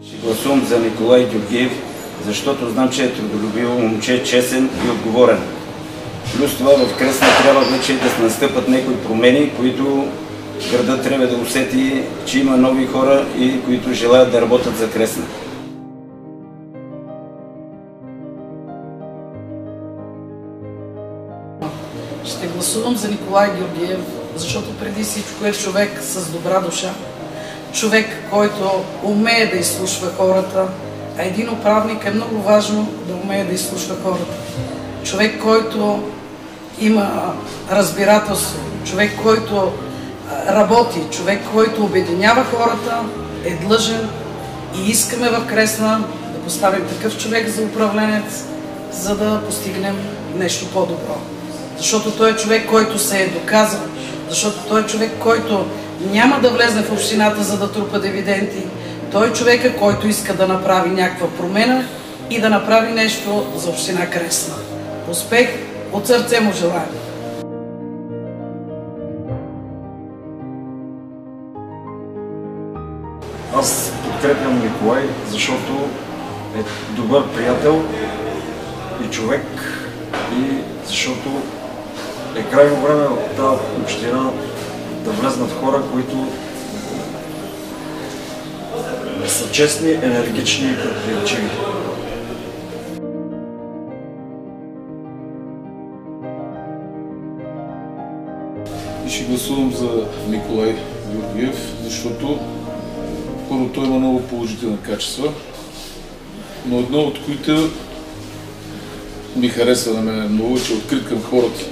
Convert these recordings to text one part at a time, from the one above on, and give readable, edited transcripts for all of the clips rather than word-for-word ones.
Ще гласувам за Николай Георгиев, защото знам, че е трудолюбиво момче, честен и отговорен. Плюс това в Кресна трябва вече да настъпат някои промени, които градът трябва да усети, че има нови хора и които желаят да работят за Кресна. Ще гласувам за Николай Георгиев, защото преди всичко е човек с добра душа, човек, който умее да изслушва хората, а един управник е много важно да умее да изслушва хората. Човек, който има разбирателство, човек, който работи, човек, който обединява хората, е длъжен и искаме в Кресна да поставим такъв човек за управленец, за да постигнем нещо по-добро. Защото той е човек, който се е доказал, защото той е човек, който няма да влезе в общината, за да трупа дивиденти. Той е човека, който иска да направи някаква промена и да направи нещо за община Кресна. Успех! От сърце му желая! Аз подкрепям Николай, защото е добър приятел и човек, и защото е крайно време от тази община да влезнат хора, които са честни, енергични и предприемчиви. И ще гласувам за Николай Георгиев, защото първо той има много положителни качества, но едно от които ми харесва на мен много, че е открит към хората,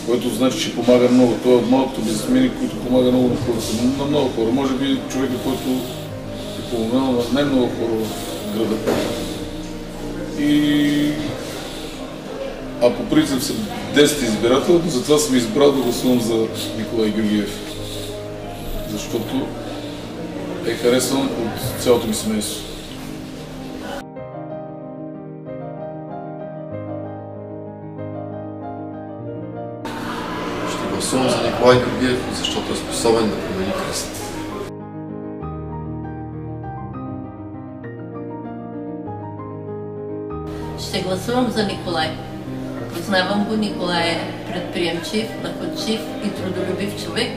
което значи, че помага много. Той е от малкото бизнесмени, които помага много на хората, на много хора. Може би човека, който е помогнал на най-много хора в града. А по принцип съм 10 избирател, но затова съм избрал да гласувам за Николай Георгиев, защото е харесван от цялото ми семейство. Ще гласувам за Николай Георгиев, защото е способен да промени Кресна. Ще гласувам за Николай. Познавам го, Николай е предприемчив, находчив и трудолюбив човек.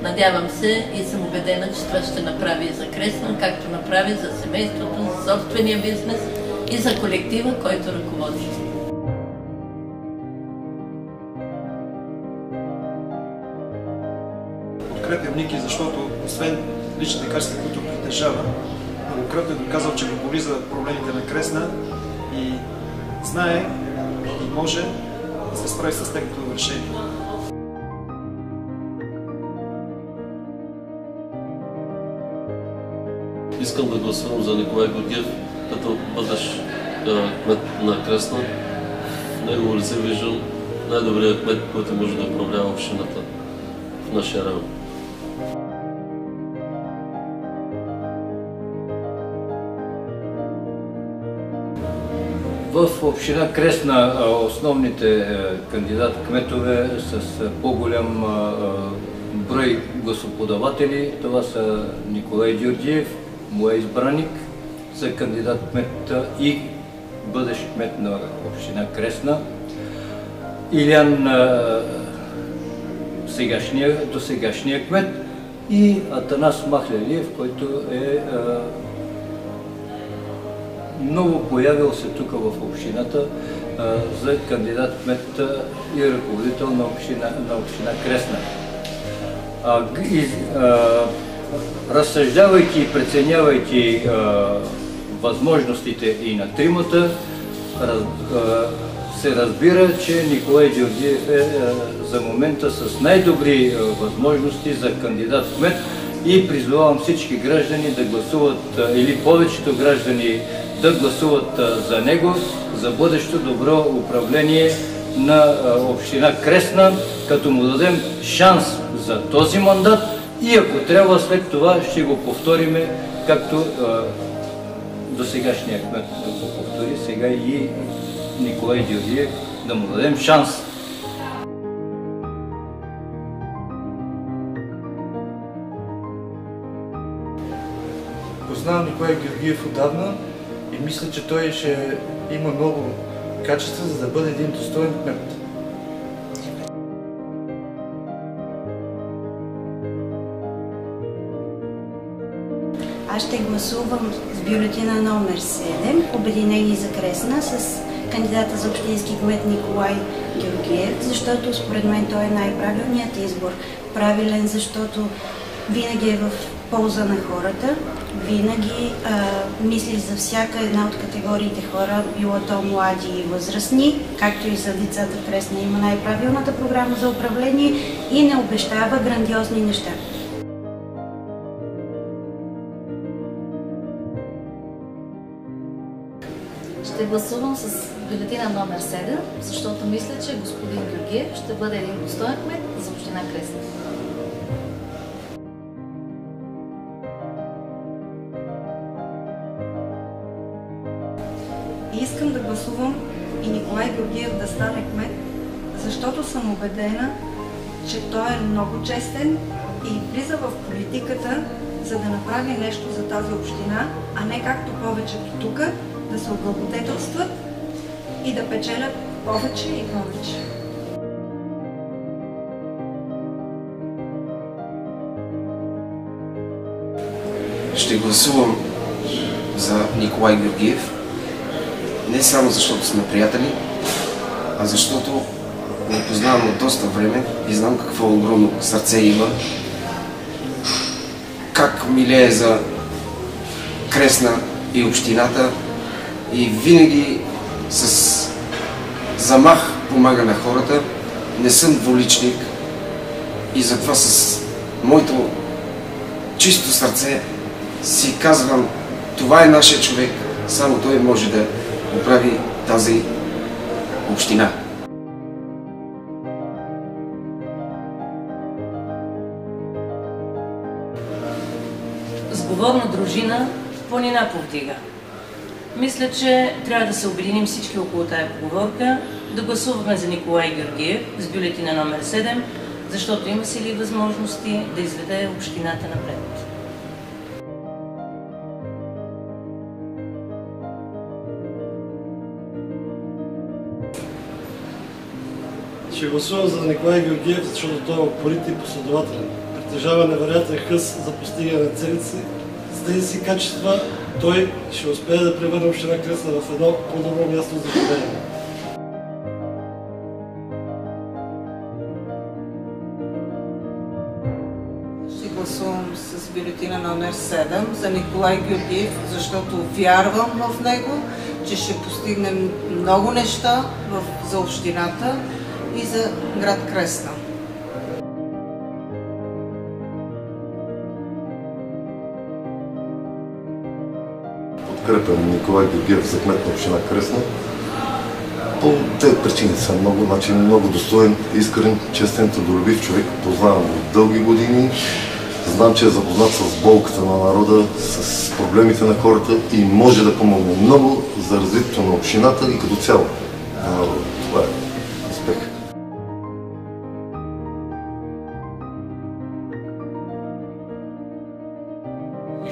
Надявам се и съм убедена, че това ще направи и за Кресна, както направи за семейството, за собствения бизнес и за колектива, който ръководи. Подкрепям Ники, защото освен личните качества, които притежава, многократно е доказал, че го боли за проблемите на Кресна и знае и може да се справи с техното решение. Искам да гласувам за Николай Георгиев, като бъдещ кмет на Кресна. В негово лице виждам най-добрият кмет, който може да управлява общината в нашия район. В община Кресна основните кандидат-кметове с по-голям брой гласоподаватели, това са Николай Георгиев, моя избраник за кандидат-кмет и бъдещ кмет на община Кресна, Илян, досегашния кмет, и Атанас Махлелиев, който е много появил се тук в общината за кандидат-кмет и ръководител на община Кресна. Разсъждавайки и преценявайки възможностите и на тримата, се разбира, че Николай Георгиев е за момента с най-добри възможности за кандидат-кмет и призовавам всички граждани да гласуват, или повечето граждани да гласуват за него, за бъдещо добро управление на община Кресна, като му дадем шанс за този мандат и ако трябва след това ще го повториме, както досегашният кмет да го повтори, сега и Николай Георгиев, да му дадем шанс. Познавам Николай Георгиев отдавна и мисля, че той ще има много качества, за да бъде един достоен кмет. Аз ще гласувам с бюлетина номер 7, Обединение за Кресна, с кандидата за общински кмет Николай Георгиев, защото според мен той е най-правилният избор. Правилен, защото винаги е в полза на хората, винаги мисли за всяка една от категориите хора, било то млади и възрастни, както и за децата в Кресна. Има най-правилната програма за управление и не обещава грандиозни неща. Ще гласувам с бюлетина номер 7, защото мисля, че господин Георгиев ще бъде един достоен кмет за община Кресна. Искам да гласувам и Николай Георгиев да стане кмет, защото съм убедена, че той е много честен и влиза в политиката, за да направи нещо за тази община, а не както повечето тук, да се облагодетелстват и да печелят повече и повече. Ще гласувам за Николай Георгиев, не само защото сме приятели, а защото го познавам от доста време и знам какво огромно сърце има, как милее за Кресна и общината и винаги с замах помага на хората. Не съм двуличник и затова с моето чисто сърце си казвам, това е нашия човек, само той може да оправи тази община. Сговорна дружина планина повдига. Мисля, че трябва да се обединим всички около тая поговорка, да гласуваме за Николай Георгиев с бюлетина номер 7, защото има сили и възможности да изведе общината напред. Ще гласувам за Николай Георгиев, защото той е упорит и последователен. Притежава невероятен хъс за постигане на целите си. С тези си качества той ще успее да превърне община Кресна в едно по-добро място за живеене. Ще гласувам с бюлетина номер 7 за Николай Георгиев, защото вярвам в него, че ще постигнем много неща за общината и за град Кресна. Подкрепям Николай Георгиев за кмет на община Кресна. По тези причини са много, значи много достоен, искрен, честен, трудолюбив човек. Познавам го дълги години. Знам, че е запознат с болката на народа, с проблемите на хората и може да помогне много за развитието на общината и като цяло на народа. Това е успех.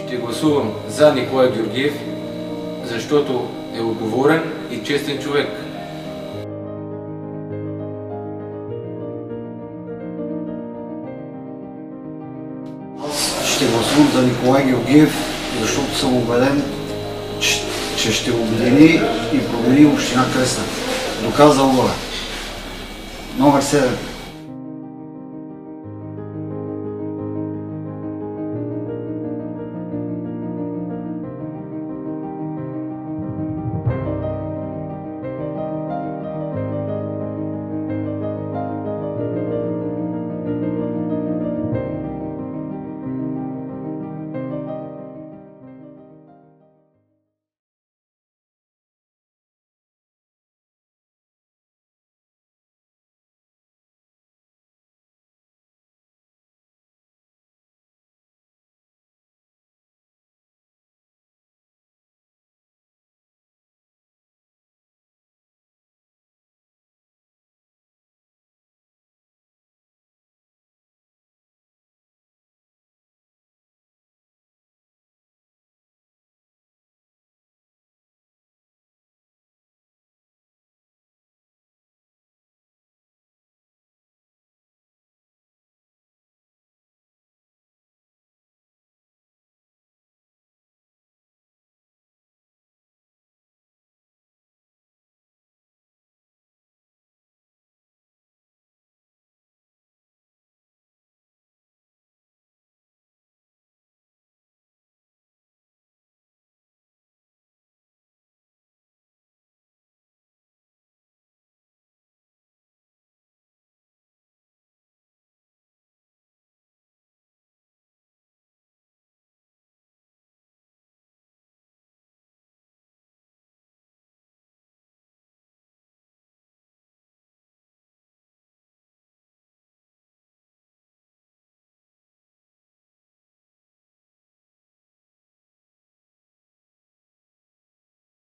Ще гласувам за Николай Георгиев, защото е отговорен и честен човек. Ще гласувам за Николай Георгиев, защото съм убеден, че ще обедини и промени община Кресна. Доказал го е. Номер 7.